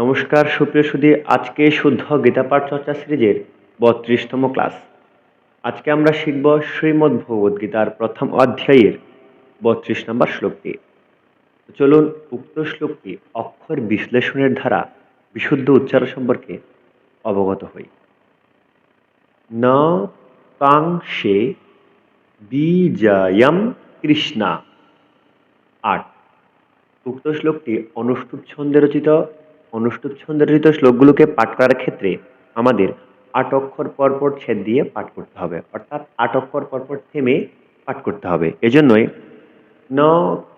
নমস্কার সুপ্রিয় সুধী, আজকে শুদ্ধ গীতা পাঠ চর্চা সিরিজের ৩২তম ক্লাস। আজকে আমরা শিখব শ্রীমদ্ ভগবদ গীতার প্রথম অধ্যায়ের ৩২ নম্বর শ্লোকটি। চলুন উক্ত শ্লোকটি অক্ষর বিশ্লেষণের দ্বারা বিশুদ্ধ উচ্চারণ সম্পর্কে অবগত হই। ন কাংশে বীজায়ম কৃষ্ণা। ৮। উক্ত শ্লোকটি অনুষ্টুপ ছন্দে রচিত শ্লোকগুলোকে পাঠ করার ক্ষেত্রে আমাদের ৮ অক্ষর পরপর ছেদ দিয়ে পাঠ করতে হবে, অর্থাৎ ৮ অক্ষর পরপর থেমে পাঠ করতে হবে। এজন্যই ন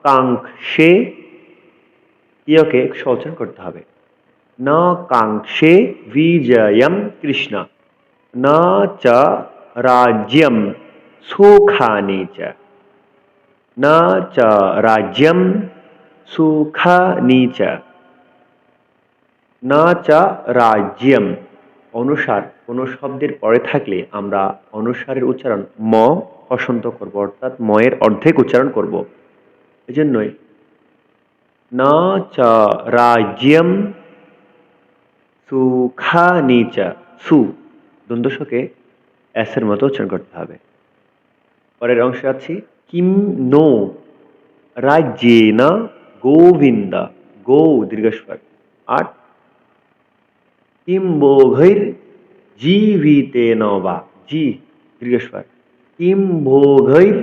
কাংশে ইয়কে উচ্চারণ করতে হবে। ন কাংশে বিজয়ম কৃষ্ণ ন চ রাজ্যম সুখানি চ। ন চ রাজ্যম সুখানি চ। না চা রাজ্যম অনুসার কোনো শব্দের পরে থাকলে আমরা অনুসারের উচ্চারণ ম হসন্ত করব, অর্থাৎ ময়ের অর্ধেক উচ্চারণ করব। এজন্যই না চা রাজ্যম সুখানি চ। সু দ্বন্দ্বসকে এস এর মতো উচ্চারণ করতে হবে। পরের অংশে আছি কিম নো রাজ্যেন গোবিন্দ। গো দীর্ঘস্বর। ৮ কিম ভোগৈর জীবিতেন বা। জি দীর্ঘস্বর। কিম ভোগৈর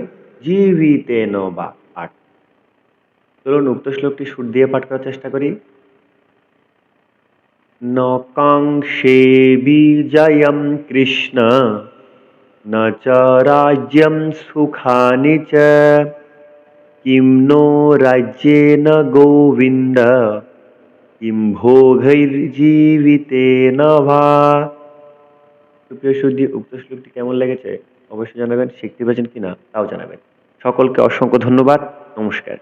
জীবিতেন বা। ৮। চলুন উক্ত শ্লোকটি সুর দিয়ে পাঠ করার চেষ্টা করি। ন কাংশে বিজয়ম কৃষ্ণ ন চ রাজ্যম সুখানি চ কিম নো রাজ্যেন গোবিন্দ কিম ভোগৈর্জীবিতেন ভা। সুপ্রিয় সুধী, উক্ত শ্লোকটি কেমন লেগেছে অবশ্যই জানাবেন। শিখতে পেরেছেন কিনা তাও জানাবেন। সকলকে অসংখ্য ধন্যবাদ। নমস্কার।